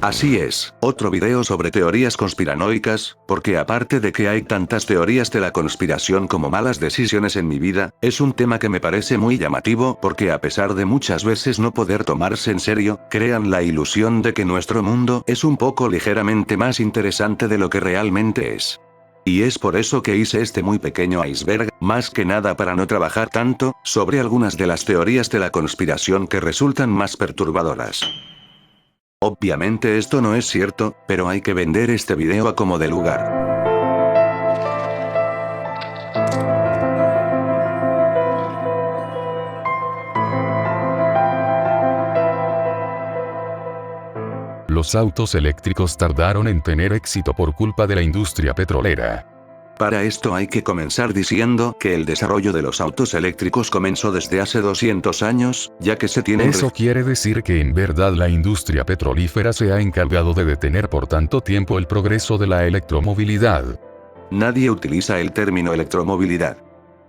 Así es, otro video sobre teorías conspiranoicas, porque aparte de que hay tantas teorías de la conspiración como malas decisiones en mi vida, es un tema que me parece muy llamativo porque a pesar de muchas veces no poder tomarse en serio, crean la ilusión de que nuestro mundo es un poco ligeramente más interesante de lo que realmente es. Y es por eso que hice este muy pequeño iceberg, más que nada para no trabajar tanto, sobre algunas de las teorías de la conspiración que resultan más perturbadoras. Obviamente esto no es cierto, pero hay que vender este video a como de lugar. Los autos eléctricos tardaron en tener éxito por culpa de la industria petrolera. Para esto hay que comenzar diciendo que el desarrollo de los autos eléctricos comenzó desde hace 200 años, ya que se tienen... Eso quiere decir que en verdad la industria petrolífera se ha encargado de detener por tanto tiempo el progreso de la electromovilidad. Nadie utiliza el término electromovilidad.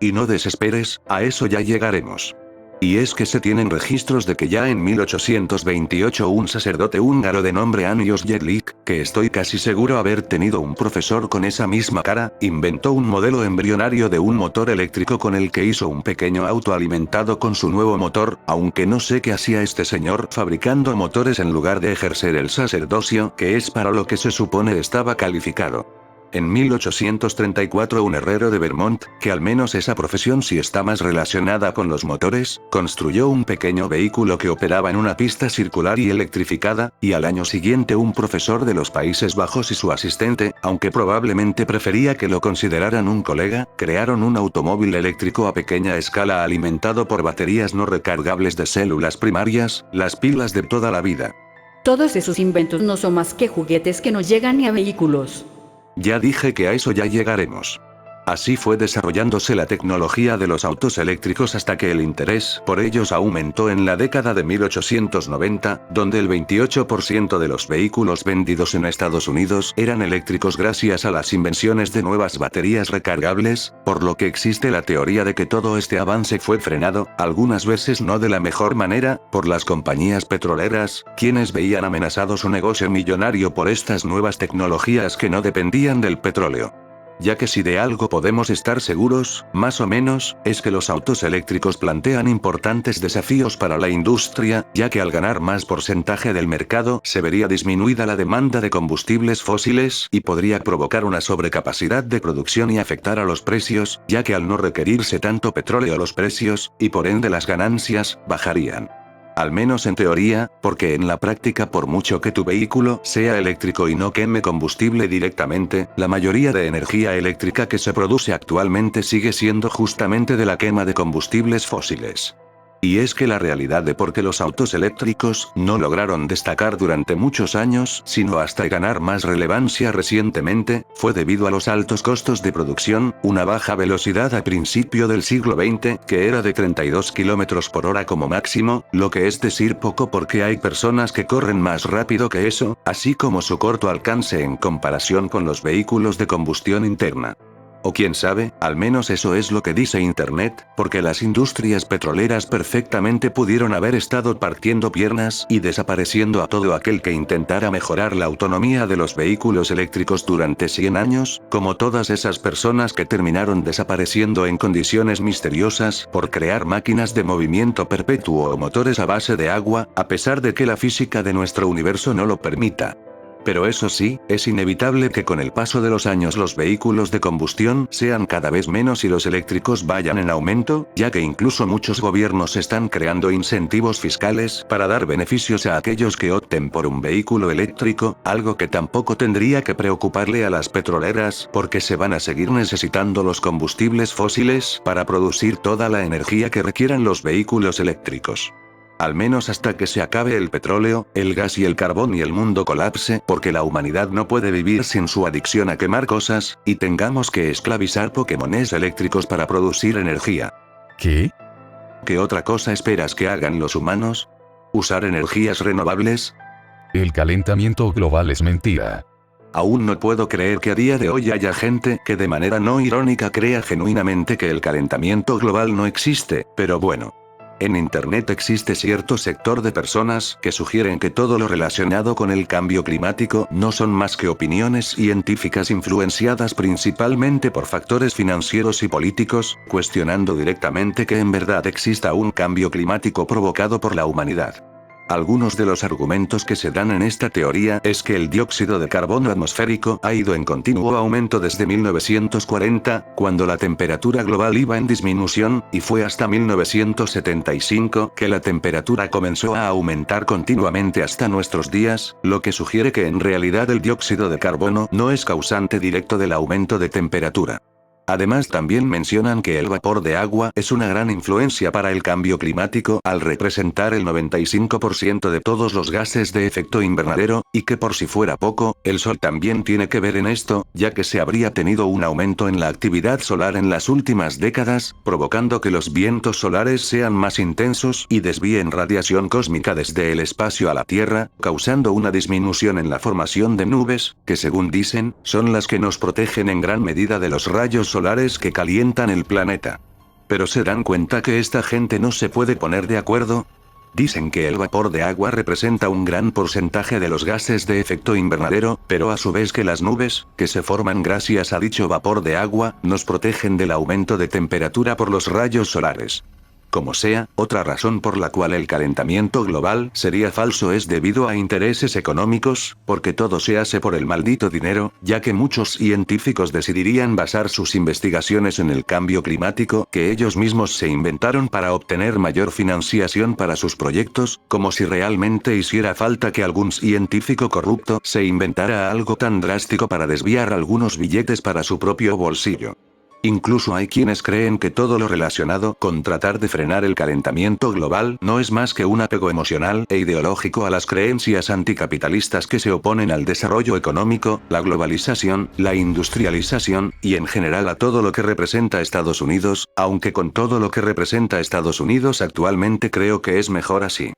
Y no desesperes, a eso ya llegaremos. Y es que se tienen registros de que ya en 1828 un sacerdote húngaro de nombre Anios Jedlik, que estoy casi seguro haber tenido un profesor con esa misma cara, inventó un modelo embrionario de un motor eléctrico con el que hizo un pequeño auto alimentado con su nuevo motor, aunque no sé qué hacía este señor fabricando motores en lugar de ejercer el sacerdocio, que es para lo que se supone estaba calificado. En 1834 un herrero de Vermont, que al menos esa profesión sí está más relacionada con los motores, construyó un pequeño vehículo que operaba en una pista circular y electrificada, y al año siguiente un profesor de los Países Bajos y su asistente, aunque probablemente prefería que lo consideraran un colega, crearon un automóvil eléctrico a pequeña escala alimentado por baterías no recargables de células primarias, las pilas de toda la vida. Todos esos inventos no son más que juguetes que no llegan ni a vehículos. Ya dije que a eso ya llegaremos. Así fue desarrollándose la tecnología de los autos eléctricos hasta que el interés por ellos aumentó en la década de 1890, donde el 28% de los vehículos vendidos en Estados Unidos eran eléctricos gracias a las invenciones de nuevas baterías recargables, por lo que existe la teoría de que todo este avance fue frenado, algunas veces no de la mejor manera, por las compañías petroleras, quienes veían amenazado su negocio millonario por estas nuevas tecnologías que no dependían del petróleo. Ya que si de algo podemos estar seguros, más o menos, es que los autos eléctricos plantean importantes desafíos para la industria, ya que al ganar más porcentaje del mercado se vería disminuida la demanda de combustibles fósiles y podría provocar una sobrecapacidad de producción y afectar a los precios, ya que al no requerirse tanto petróleo los precios, y por ende las ganancias, bajarían. Al menos en teoría, porque en la práctica por mucho que tu vehículo sea eléctrico y no queme combustible directamente, la mayoría de energía eléctrica que se produce actualmente sigue siendo justamente de la quema de combustibles fósiles. Y es que la realidad de por qué los autos eléctricos no lograron destacar durante muchos años, sino hasta ganar más relevancia recientemente, fue debido a los altos costos de producción, una baja velocidad a principio del siglo XX, que era de 32 km por hora como máximo, lo que es decir poco porque hay personas que corren más rápido que eso, así como su corto alcance en comparación con los vehículos de combustión interna. O quién sabe, al menos eso es lo que dice Internet, porque las industrias petroleras perfectamente pudieron haber estado partiendo piernas y desapareciendo a todo aquel que intentara mejorar la autonomía de los vehículos eléctricos durante 100 años, como todas esas personas que terminaron desapareciendo en condiciones misteriosas por crear máquinas de movimiento perpetuo o motores a base de agua, a pesar de que la física de nuestro universo no lo permita. Pero eso sí, es inevitable que con el paso de los años los vehículos de combustión sean cada vez menos y los eléctricos vayan en aumento, ya que incluso muchos gobiernos están creando incentivos fiscales para dar beneficios a aquellos que opten por un vehículo eléctrico, algo que tampoco tendría que preocuparle a las petroleras porque se van a seguir necesitando los combustibles fósiles para producir toda la energía que requieran los vehículos eléctricos. Al menos hasta que se acabe el petróleo, el gas y el carbón y el mundo colapse, porque la humanidad no puede vivir sin su adicción a quemar cosas, y tengamos que esclavizar Pokémones eléctricos para producir energía. ¿Qué? ¿Qué otra cosa esperas que hagan los humanos? ¿Usar energías renovables? El calentamiento global es mentira. Aún no puedo creer que a día de hoy haya gente que de manera no irónica crea genuinamente que el calentamiento global no existe, pero bueno. En Internet existe cierto sector de personas que sugieren que todo lo relacionado con el cambio climático no son más que opiniones científicas influenciadas principalmente por factores financieros y políticos, cuestionando directamente que en verdad exista un cambio climático provocado por la humanidad. Algunos de los argumentos que se dan en esta teoría es que el dióxido de carbono atmosférico ha ido en continuo aumento desde 1940, cuando la temperatura global iba en disminución, y fue hasta 1975 que la temperatura comenzó a aumentar continuamente hasta nuestros días, lo que sugiere que en realidad el dióxido de carbono no es causante directo del aumento de temperatura. Además también mencionan que el vapor de agua es una gran influencia para el cambio climático al representar el 95% de todos los gases de efecto invernadero, y que por si fuera poco, el sol también tiene que ver en esto, ya que se habría tenido un aumento en la actividad solar en las últimas décadas, provocando que los vientos solares sean más intensos y desvíen radiación cósmica desde el espacio a la Tierra, causando una disminución en la formación de nubes, que según dicen, son las que nos protegen en gran medida de los rayos solares que calientan el planeta. ¿Pero se dan cuenta que esta gente no se puede poner de acuerdo? Dicen que el vapor de agua representa un gran porcentaje de los gases de efecto invernadero, pero a su vez que las nubes, que se forman gracias a dicho vapor de agua, nos protegen del aumento de temperatura por los rayos solares. Como sea, otra razón por la cual el calentamiento global sería falso es debido a intereses económicos, porque todo se hace por el maldito dinero, ya que muchos científicos decidirían basar sus investigaciones en el cambio climático que ellos mismos se inventaron para obtener mayor financiación para sus proyectos, como si realmente hiciera falta que algún científico corrupto se inventara algo tan drástico para desviar algunos billetes para su propio bolsillo. Incluso hay quienes creen que todo lo relacionado con tratar de frenar el calentamiento global no es más que un apego emocional e ideológico a las creencias anticapitalistas que se oponen al desarrollo económico, la globalización, la industrialización, y en general a todo lo que representa Estados Unidos, aunque con todo lo que representa Estados Unidos actualmente creo que es mejor así.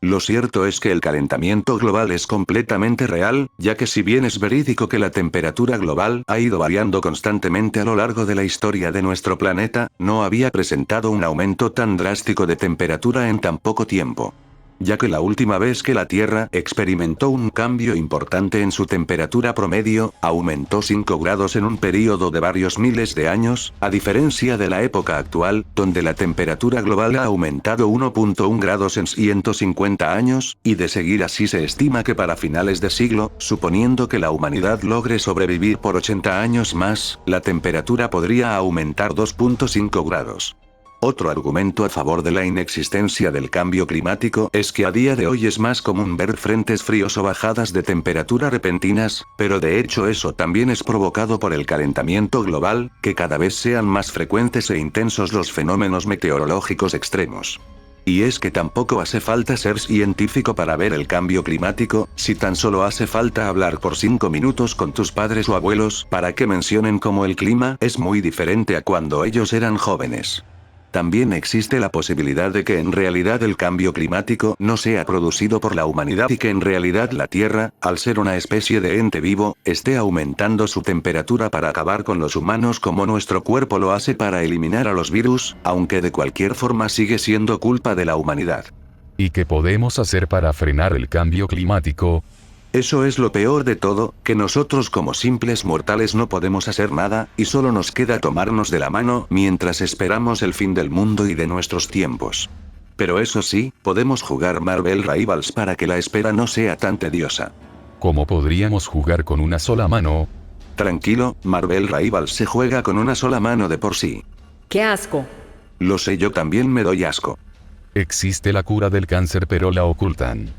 Lo cierto es que el calentamiento global es completamente real, ya que si bien es verídico que la temperatura global ha ido variando constantemente a lo largo de la historia de nuestro planeta, no había presentado un aumento tan drástico de temperatura en tan poco tiempo. Ya que la última vez que la Tierra experimentó un cambio importante en su temperatura promedio, aumentó 5 grados en un período de varios miles de años, a diferencia de la época actual, donde la temperatura global ha aumentado 1.1 grados en 150 años, y de seguir así se estima que para finales de siglo, suponiendo que la humanidad logre sobrevivir por 80 años más, la temperatura podría aumentar 2.5 grados. Otro argumento a favor de la inexistencia del cambio climático es que a día de hoy es más común ver frentes fríos o bajadas de temperatura repentinas, pero de hecho eso también es provocado por el calentamiento global, que cada vez sean más frecuentes e intensos los fenómenos meteorológicos extremos. Y es que tampoco hace falta ser científico para ver el cambio climático, si tan solo hace falta hablar por 5 minutos con tus padres o abuelos para que mencionen cómo el clima es muy diferente a cuando ellos eran jóvenes. También existe la posibilidad de que en realidad el cambio climático no sea producido por la humanidad y que en realidad la Tierra, al ser una especie de ente vivo, esté aumentando su temperatura para acabar con los humanos como nuestro cuerpo lo hace para eliminar a los virus, aunque de cualquier forma sigue siendo culpa de la humanidad. ¿Y qué podemos hacer para frenar el cambio climático? Eso es lo peor de todo, que nosotros como simples mortales no podemos hacer nada, y solo nos queda tomarnos de la mano mientras esperamos el fin del mundo y de nuestros tiempos. Pero eso sí, podemos jugar Marvel Rivals para que la espera no sea tan tediosa. ¿Cómo podríamos jugar con una sola mano? Tranquilo, Marvel Rivals se juega con una sola mano de por sí. ¡Qué asco! Lo sé, yo también me doy asco. Existe la cura del cáncer pero la ocultan.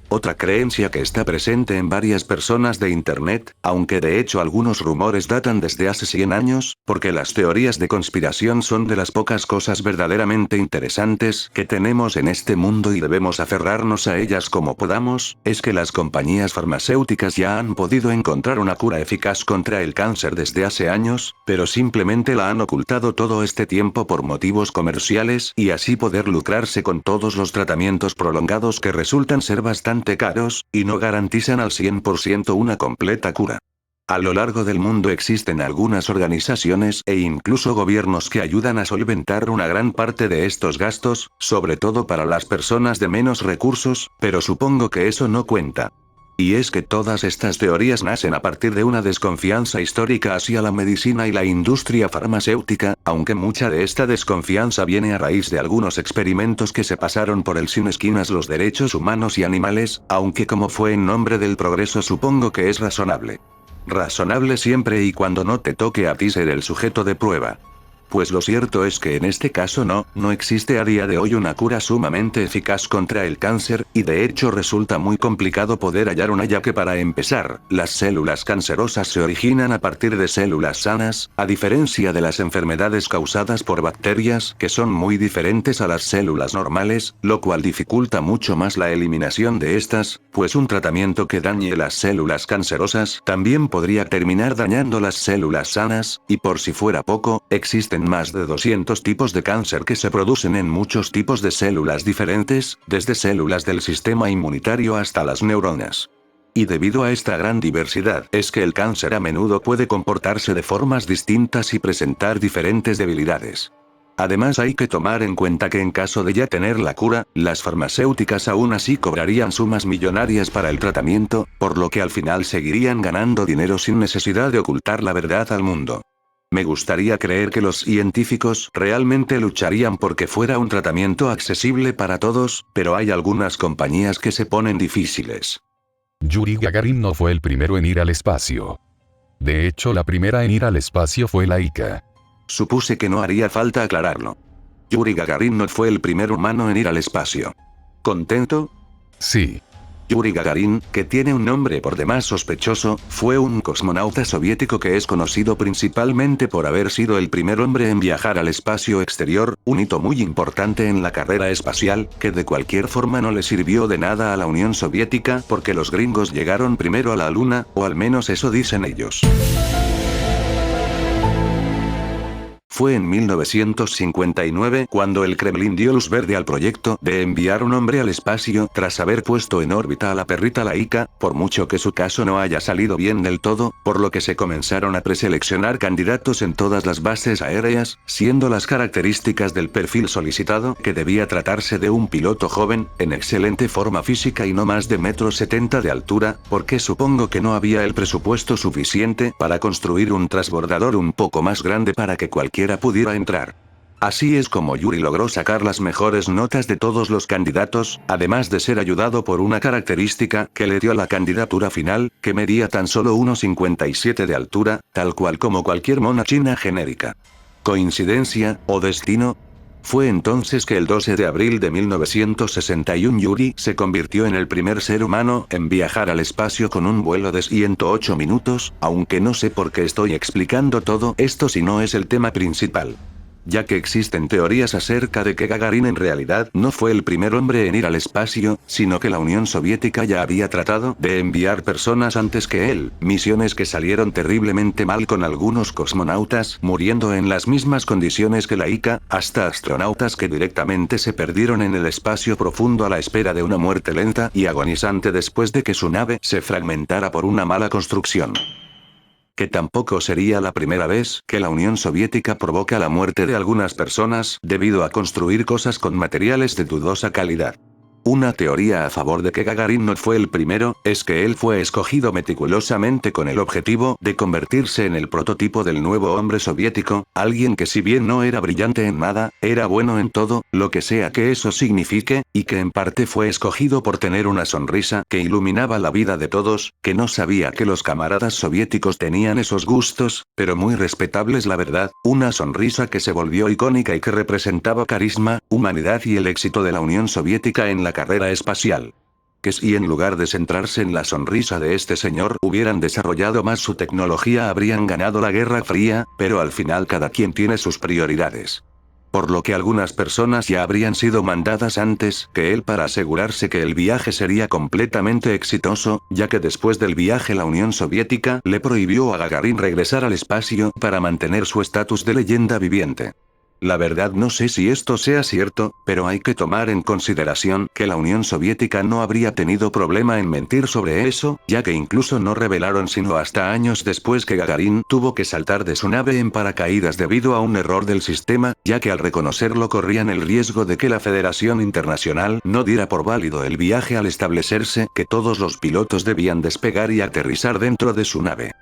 Otra creencia que está presente en varias personas de Internet, aunque de hecho algunos rumores datan desde hace 100 años, porque las teorías de conspiración son de las pocas cosas verdaderamente interesantes que tenemos en este mundo y debemos aferrarnos a ellas como podamos, es que las compañías farmacéuticas ya han podido encontrar una cura eficaz contra el cáncer desde hace años, pero simplemente la han ocultado todo este tiempo por motivos comerciales y así poder lucrarse con todos los tratamientos prolongados que resultan ser bastante caros, y no garantizan al 100% una completa cura. A lo largo del mundo existen algunas organizaciones e incluso gobiernos que ayudan a solventar una gran parte de estos gastos, sobre todo para las personas de menos recursos, pero supongo que eso no cuenta. Y es que todas estas teorías nacen a partir de una desconfianza histórica hacia la medicina y la industria farmacéutica, aunque mucha de esta desconfianza viene a raíz de algunos experimentos que se pasaron por el sin esquinas los derechos humanos y animales, aunque como fue en nombre del progreso supongo que es razonable. Razonable siempre y cuando no te toque a ti ser el sujeto de prueba. Pues lo cierto es que en este caso no existe a día de hoy una cura sumamente eficaz contra el cáncer, y de hecho resulta muy complicado poder hallar una ya que para empezar, las células cancerosas se originan a partir de células sanas, a diferencia de las enfermedades causadas por bacterias que son muy diferentes a las células normales, lo cual dificulta mucho más la eliminación de estas, pues un tratamiento que dañe las células cancerosas también podría terminar dañando las células sanas, y por si fuera poco, existen más de 200 tipos de cáncer que se producen en muchos tipos de células diferentes, desde células del sistema inmunitario hasta las neuronas. Y debido a esta gran diversidad, es que el cáncer a menudo puede comportarse de formas distintas y presentar diferentes debilidades. Además hay que tomar en cuenta que en caso de ya tener la cura, las farmacéuticas aún así cobrarían sumas millonarias para el tratamiento, por lo que al final seguirían ganando dinero sin necesidad de ocultar la verdad al mundo. Me gustaría creer que los científicos realmente lucharían porque fuera un tratamiento accesible para todos, pero hay algunas compañías que se ponen difíciles. Yuri Gagarin no fue el primero en ir al espacio. De hecho, la primera en ir al espacio fue Laika. Supuse que no haría falta aclararlo. Yuri Gagarin no fue el primer humano en ir al espacio. ¿Contento? Sí. Yuri Gagarin, que tiene un nombre por demás sospechoso, fue un cosmonauta soviético que es conocido principalmente por haber sido el primer hombre en viajar al espacio exterior, un hito muy importante en la carrera espacial, que de cualquier forma no le sirvió de nada a la Unión Soviética porque los gringos llegaron primero a la Luna, o al menos eso dicen ellos. Fue en 1959 cuando el Kremlin dio luz verde al proyecto de enviar un hombre al espacio tras haber puesto en órbita a la perrita Laika, por mucho que su caso no haya salido bien del todo, por lo que se comenzaron a preseleccionar candidatos en todas las bases aéreas, siendo las características del perfil solicitado que debía tratarse de un piloto joven, en excelente forma física y no más de 1,70 m de altura, porque supongo que no había el presupuesto suficiente para construir un transbordador un poco más grande para que cualquiera pudiera entrar. Así es como Yuri logró sacar las mejores notas de todos los candidatos, además de ser ayudado por una característica que le dio la candidatura final, que medía tan solo 1,57 m de altura, tal cual como cualquier mona china genérica. ¿Coincidencia, o destino? Fue entonces que el 12 de abril de 1961 Yuri se convirtió en el primer ser humano en viajar al espacio con un vuelo de 108 minutos, aunque no sé por qué estoy explicando todo esto si no es el tema principal. Ya que existen teorías acerca de que Gagarin en realidad no fue el primer hombre en ir al espacio, sino que la Unión Soviética ya había tratado de enviar personas antes que él, misiones que salieron terriblemente mal con algunos cosmonautas muriendo en las mismas condiciones que Laika, hasta astronautas que directamente se perdieron en el espacio profundo a la espera de una muerte lenta y agonizante después de que su nave se fragmentara por una mala construcción. Que tampoco sería la primera vez que la Unión Soviética provoca la muerte de algunas personas debido a construir cosas con materiales de dudosa calidad. Una teoría a favor de que Gagarin no fue el primero, es que él fue escogido meticulosamente con el objetivo de convertirse en el prototipo del nuevo hombre soviético, alguien que si bien no era brillante en nada, era bueno en todo, lo que sea que eso signifique, y que en parte fue escogido por tener una sonrisa que iluminaba la vida de todos, que no sabía que los camaradas soviéticos tenían esos gustos, pero muy respetables la verdad, una sonrisa que se volvió icónica y que representaba carisma, humanidad y el éxito de la Unión Soviética en la carrera espacial. Que si en lugar de centrarse en la sonrisa de este señor hubieran desarrollado más su tecnología habrían ganado la Guerra Fría, pero al final cada quien tiene sus prioridades. Por lo que algunas personas ya habrían sido mandadas antes que él para asegurarse que el viaje sería completamente exitoso, ya que después del viaje la Unión Soviética le prohibió a Gagarin regresar al espacio para mantener su estatus de leyenda viviente. La verdad no sé si esto sea cierto, pero hay que tomar en consideración que la Unión Soviética no habría tenido problema en mentir sobre eso, ya que incluso no revelaron sino hasta años después que Gagarin tuvo que saltar de su nave en paracaídas debido a un error del sistema, ya que al reconocerlo corrían el riesgo de que la Federación Internacional no diera por válido el viaje al establecerse que todos los pilotos debían despegar y aterrizar dentro de su nave.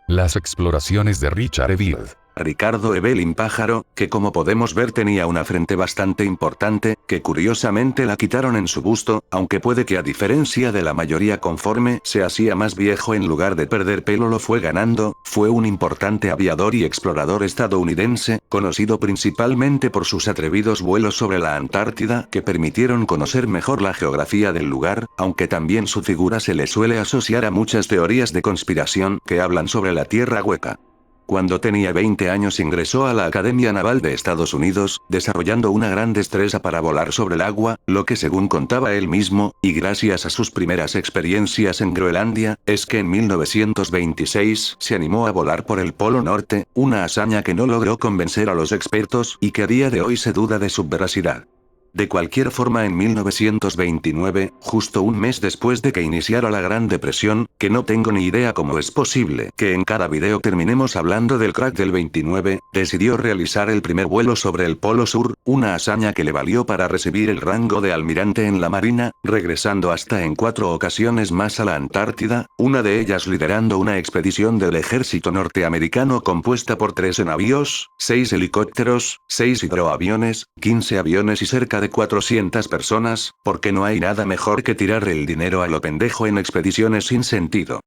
Las exploraciones de Richard Evelyn. Ricardo Evelyn Pájaro, que como podemos ver tenía una frente bastante importante, que curiosamente la quitaron en su busto, aunque puede que a diferencia de la mayoría conforme se hacía más viejo en lugar de perder pelo lo fue ganando, fue un importante aviador y explorador estadounidense, conocido principalmente por sus atrevidos vuelos sobre la Antártida que permitieron conocer mejor la geografía del lugar, aunque también su figura se le suele asociar a muchas teorías de conspiración que hablan sobre la Tierra hueca. Cuando tenía 20 años ingresó a la Academia Naval de Estados Unidos, desarrollando una gran destreza para volar sobre el agua, lo que según contaba él mismo, y gracias a sus primeras experiencias en Groenlandia, es que en 1926 se animó a volar por el Polo Norte, una hazaña que no logró convencer a los expertos y que a día de hoy se duda de su veracidad. De cualquier forma en 1929, justo un mes después de que iniciara la Gran Depresión, que no tengo ni idea cómo es posible que en cada video terminemos hablando del crack del 29, decidió realizar el primer vuelo sobre el Polo Sur, una hazaña que le valió para recibir el rango de almirante en la Marina, regresando hasta en 4 ocasiones más a la Antártida, una de ellas liderando una expedición del ejército norteamericano compuesta por 13 navíos, 6 helicópteros, 6 hidroaviones, 15 aviones y cerca de 400 personas, porque no hay nada mejor que tirar el dinero a lo pendejo en expediciones sin sentido.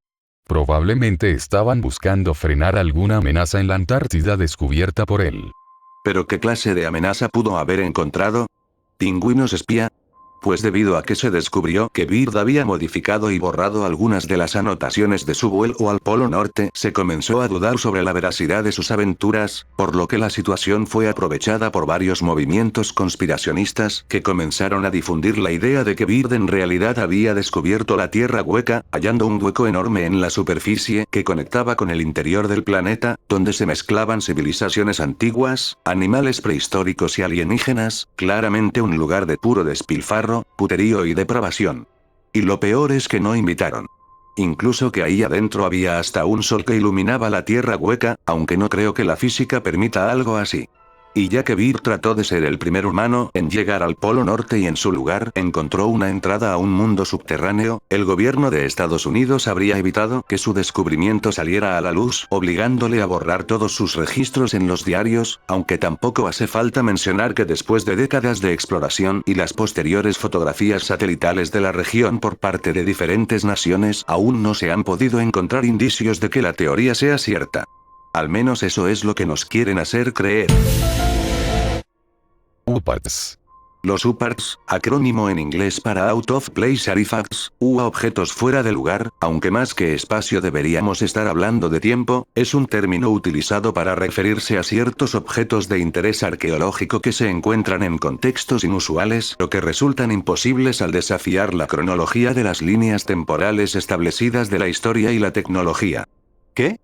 Probablemente estaban buscando frenar alguna amenaza en la Antártida descubierta por él. ¿Pero qué clase de amenaza pudo haber encontrado? ¿Pingüinos espía? Pues debido a que se descubrió que Byrd había modificado y borrado algunas de las anotaciones de su vuelo al Polo Norte, se comenzó a dudar sobre la veracidad de sus aventuras, por lo que la situación fue aprovechada por varios movimientos conspiracionistas que comenzaron a difundir la idea de que Byrd en realidad había descubierto la Tierra hueca, hallando un hueco enorme en la superficie que conectaba con el interior del planeta, donde se mezclaban civilizaciones antiguas, animales prehistóricos y alienígenas, claramente un lugar de puro despilfarro, puterío y depravación. Y lo peor es que no invitaron. Incluso que ahí adentro había hasta un sol que iluminaba la Tierra hueca, aunque no creo que la física permita algo así. Y ya que Byrd trató de ser el primer humano en llegar al Polo Norte y en su lugar encontró una entrada a un mundo subterráneo, el gobierno de Estados Unidos habría evitado que su descubrimiento saliera a la luz, obligándole a borrar todos sus registros en los diarios, aunque tampoco hace falta mencionar que después de décadas de exploración y las posteriores fotografías satelitales de la región por parte de diferentes naciones, aún no se han podido encontrar indicios de que la teoría sea cierta. Al menos eso es lo que nos quieren hacer creer. UPARTS. Los UPARTS, acrónimo en inglés para Out of Place Artifacts, u objetos fuera de lugar, aunque más que espacio deberíamos estar hablando de tiempo, es un término utilizado para referirse a ciertos objetos de interés arqueológico que se encuentran en contextos inusuales o que resultan imposibles al desafiar la cronología de las líneas temporales establecidas de la historia y la tecnología. ¿Qué?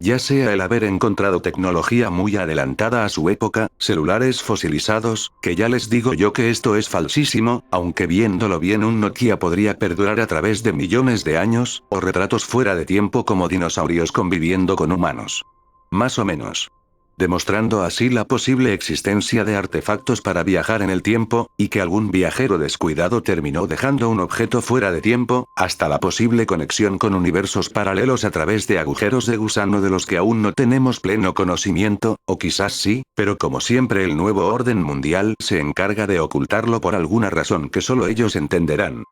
Ya sea el haber encontrado tecnología muy adelantada a su época, celulares fosilizados, que ya les digo yo que esto es falsísimo, aunque viéndolo bien un Nokia podría perdurar a través de millones de años, o retratos fuera de tiempo como dinosaurios conviviendo con humanos. Más o menos. Demostrando así la posible existencia de artefactos para viajar en el tiempo, y que algún viajero descuidado terminó dejando un objeto fuera de tiempo, hasta la posible conexión con universos paralelos a través de agujeros de gusano de los que aún no tenemos pleno conocimiento, o quizás sí, pero como siempre el nuevo orden mundial se encarga de ocultarlo por alguna razón que solo ellos entenderán.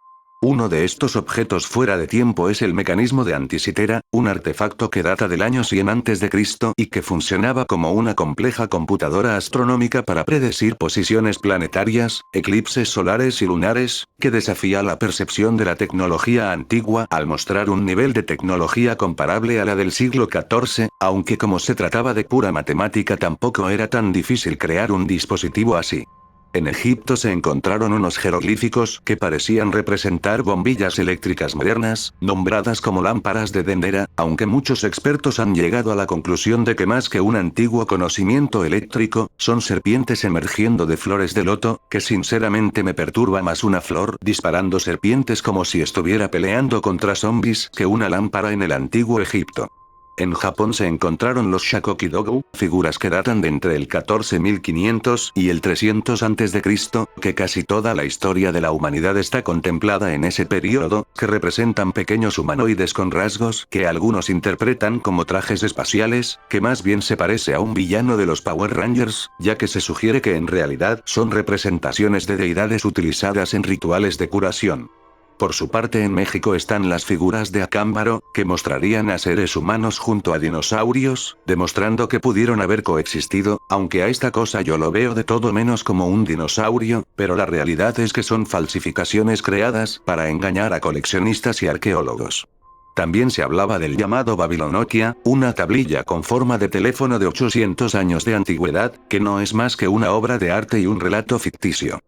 Uno de estos objetos fuera de tiempo es el mecanismo de Antisitera, un artefacto que data del año 100 a.C. y que funcionaba como una compleja computadora astronómica para predecir posiciones planetarias, eclipses solares y lunares, que desafía la percepción de la tecnología antigua al mostrar un nivel de tecnología comparable a la del siglo XIV, aunque como se trataba de pura matemática tampoco era tan difícil crear un dispositivo así. En Egipto se encontraron unos jeroglíficos que parecían representar bombillas eléctricas modernas, nombradas como lámparas de Dendera, aunque muchos expertos han llegado a la conclusión de que más que un antiguo conocimiento eléctrico, son serpientes emergiendo de flores de loto, que sinceramente me perturba más una flor disparando serpientes como si estuviera peleando contra zombies que una lámpara en el antiguo Egipto. En Japón se encontraron los Shakoki-dogu, figuras que datan de entre el 14.500 y el 300 a.C., que casi toda la historia de la humanidad está contemplada en ese periodo, que representan pequeños humanoides con rasgos que algunos interpretan como trajes espaciales, que más bien se parece a un villano de los Power Rangers, ya que se sugiere que en realidad son representaciones de deidades utilizadas en rituales de curación. Por su parte en México están las figuras de Acámbaro, que mostrarían a seres humanos junto a dinosaurios, demostrando que pudieron haber coexistido, aunque a esta cosa yo lo veo de todo menos como un dinosaurio, pero la realidad es que son falsificaciones creadas para engañar a coleccionistas y arqueólogos. También se hablaba del llamado Babilonoquia, una tablilla con forma de teléfono de 800 años de antigüedad, que no es más que una obra de arte y un relato ficticio.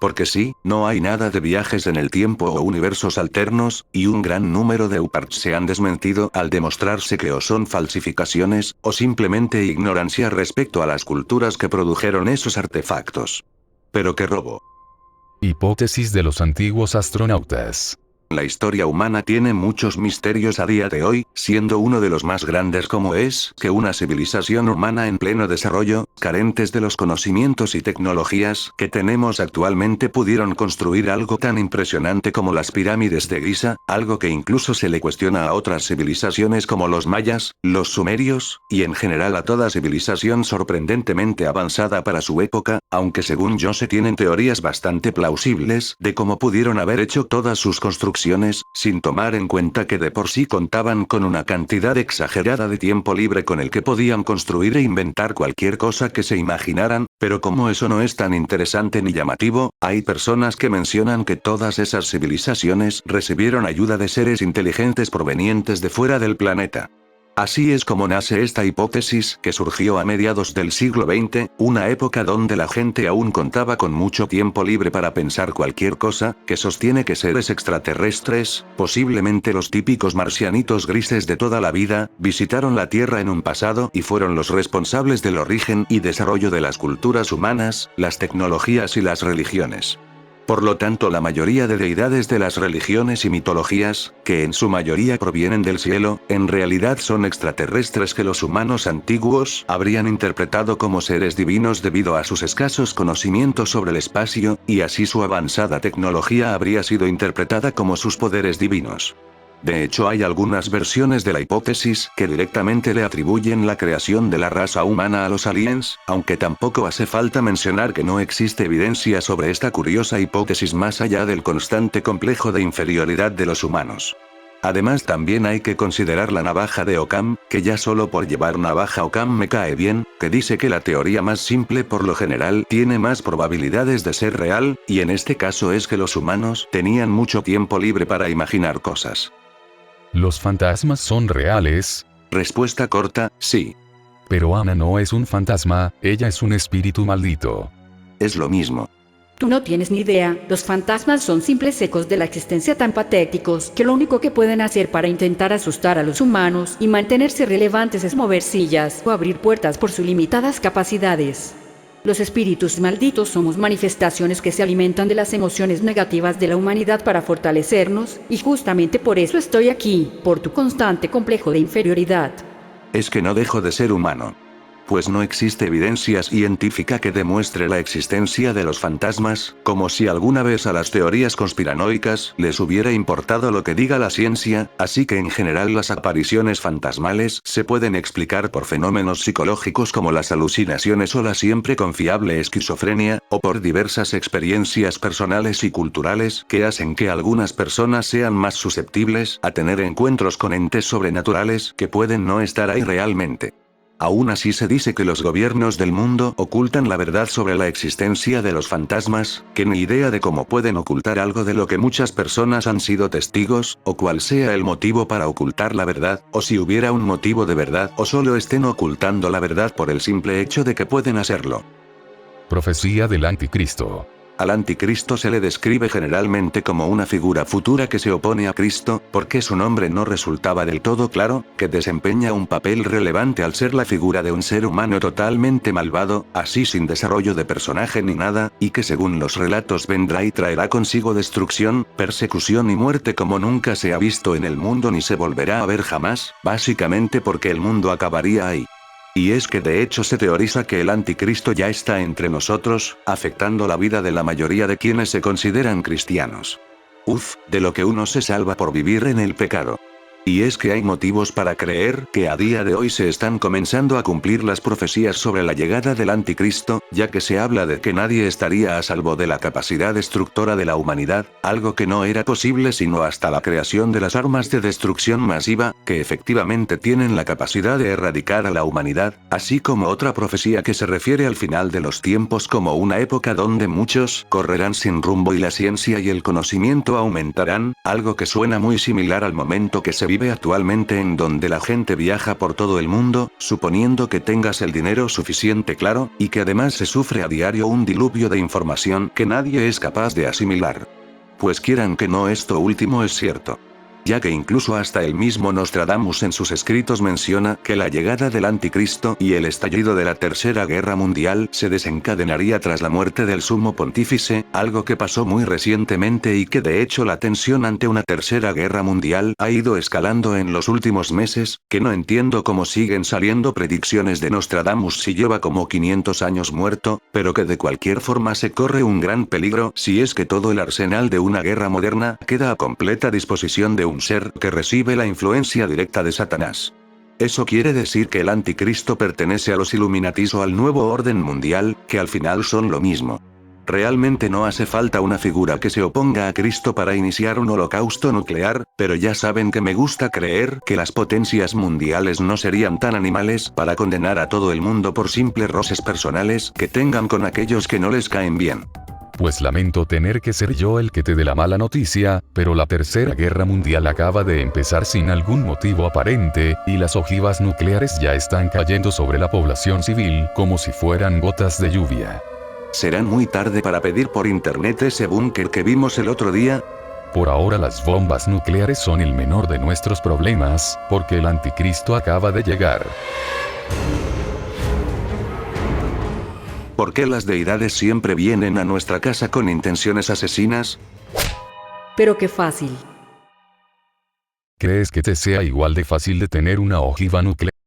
Porque sí, no hay nada de viajes en el tiempo o universos alternos, y un gran número de UPARTs se han desmentido al demostrarse que o son falsificaciones, o simplemente ignorancia respecto a las culturas que produjeron esos artefactos. Pero qué robo. Hipótesis de los antiguos astronautas. La historia humana tiene muchos misterios a día de hoy, siendo uno de los más grandes como es que una civilización humana en pleno desarrollo, carentes de los conocimientos y tecnologías que tenemos actualmente pudieron construir algo tan impresionante como las pirámides de Giza, algo que incluso se le cuestiona a otras civilizaciones como los mayas, los sumerios, y en general a toda civilización sorprendentemente avanzada para su época, aunque según yo se tienen teorías bastante plausibles de cómo pudieron haber hecho todas sus construcciones, sin tomar en cuenta que de por sí contaban con una cantidad exagerada de tiempo libre con el que podían construir e inventar cualquier cosa que se imaginaran, pero como eso no es tan interesante ni llamativo, hay personas que mencionan que todas esas civilizaciones recibieron ayuda de seres inteligentes provenientes de fuera del planeta. Así es como nace esta hipótesis, que surgió a mediados del siglo XX, una época donde la gente aún contaba con mucho tiempo libre para pensar cualquier cosa, que sostiene que seres extraterrestres, posiblemente los típicos marcianitos grises de toda la vida, visitaron la Tierra en un pasado y fueron los responsables del origen y desarrollo de las culturas humanas, las tecnologías y las religiones. Por lo tanto, la mayoría de deidades de las religiones y mitologías, que en su mayoría provienen del cielo, en realidad son extraterrestres que los humanos antiguos habrían interpretado como seres divinos debido a sus escasos conocimientos sobre el espacio, y así su avanzada tecnología habría sido interpretada como sus poderes divinos. De hecho, hay algunas versiones de la hipótesis que directamente le atribuyen la creación de la raza humana a los aliens, aunque tampoco hace falta mencionar que no existe evidencia sobre esta curiosa hipótesis más allá del constante complejo de inferioridad de los humanos. Además, también hay que considerar la navaja de Occam, que ya solo por llevar navaja Occam me cae bien, que dice que la teoría más simple por lo general tiene más probabilidades de ser real, y en este caso es que los humanos tenían mucho tiempo libre para imaginar cosas. ¿Los fantasmas son reales? Respuesta corta, sí. Pero Ana no es un fantasma, ella es un espíritu maldito. Es lo mismo. Tú no tienes ni idea, los fantasmas son simples ecos de la existencia tan patéticos que lo único que pueden hacer para intentar asustar a los humanos y mantenerse relevantes es mover sillas o abrir puertas por sus limitadas capacidades. Los espíritus malditos somos manifestaciones que se alimentan de las emociones negativas de la humanidad para fortalecernos, y justamente por eso estoy aquí, por tu constante complejo de inferioridad. Es que no dejo de ser humano. Pues no existe evidencia científica que demuestre la existencia de los fantasmas, como si alguna vez a las teorías conspiranoicas les hubiera importado lo que diga la ciencia, así que en general las apariciones fantasmales se pueden explicar por fenómenos psicológicos como las alucinaciones o la siempre confiable esquizofrenia, o por diversas experiencias personales y culturales que hacen que algunas personas sean más susceptibles a tener encuentros con entes sobrenaturales que pueden no estar ahí realmente. Aún así se dice que los gobiernos del mundo ocultan la verdad sobre la existencia de los fantasmas, que ni idea de cómo pueden ocultar algo de lo que muchas personas han sido testigos, o cuál sea el motivo para ocultar la verdad, o si hubiera un motivo de verdad, o solo estén ocultando la verdad por el simple hecho de que pueden hacerlo. Profecía del Anticristo. Al anticristo se le describe generalmente como una figura futura que se opone a Cristo, porque su nombre no resultaba del todo claro, que desempeña un papel relevante al ser la figura de un ser humano totalmente malvado, así sin desarrollo de personaje ni nada, y que según los relatos vendrá y traerá consigo destrucción, persecución y muerte como nunca se ha visto en el mundo ni se volverá a ver jamás, básicamente porque el mundo acabaría ahí. Y es que de hecho se teoriza que el anticristo ya está entre nosotros, afectando la vida de la mayoría de quienes se consideran cristianos. De lo que uno se salva por vivir en el pecado. Y es que hay motivos para creer que a día de hoy se están comenzando a cumplir las profecías sobre la llegada del anticristo, ya que se habla de que nadie estaría a salvo de la capacidad destructora de la humanidad, algo que no era posible sino hasta la creación de las armas de destrucción masiva, que efectivamente tienen la capacidad de erradicar a la humanidad, así como otra profecía que se refiere al final de los tiempos como una época donde muchos correrán sin rumbo y la ciencia y el conocimiento aumentarán, algo que suena muy similar al momento que se vive actualmente en donde la gente viaja por todo el mundo, suponiendo que tengas el dinero suficiente claro, y que además se sufre a diario un diluvio de información que nadie es capaz de asimilar. Pues quieran que no, esto último es cierto. Ya que incluso hasta el mismo Nostradamus en sus escritos menciona que la llegada del anticristo y el estallido de la Tercera Guerra Mundial se desencadenaría tras la muerte del sumo pontífice, algo que pasó muy recientemente y que de hecho la tensión ante una Tercera Guerra Mundial ha ido escalando en los últimos meses, que no entiendo cómo siguen saliendo predicciones de Nostradamus si lleva como 500 años muerto, pero que de cualquier forma se corre un gran peligro si es que todo el arsenal de una guerra moderna queda a completa disposición de un ser que recibe la influencia directa de Satanás. Eso quiere decir que el anticristo pertenece a los Illuminatis o al nuevo orden mundial, que al final son lo mismo. Realmente no hace falta una figura que se oponga a Cristo para iniciar un holocausto nuclear, pero ya saben que me gusta creer que las potencias mundiales no serían tan animales para condenar a todo el mundo por simples roces personales que tengan con aquellos que no les caen bien. Pues lamento tener que ser yo el que te dé la mala noticia, pero la Tercera Guerra Mundial acaba de empezar sin algún motivo aparente, y las ojivas nucleares ya están cayendo sobre la población civil como si fueran gotas de lluvia. ¿Será muy tarde para pedir por internet ese búnker que vimos el otro día? Por ahora las bombas nucleares son el menor de nuestros problemas, porque el anticristo acaba de llegar. ¿Por qué las deidades siempre vienen a nuestra casa con intenciones asesinas? Pero qué fácil. ¿Crees que te sea igual de fácil detener una ojiva nuclear?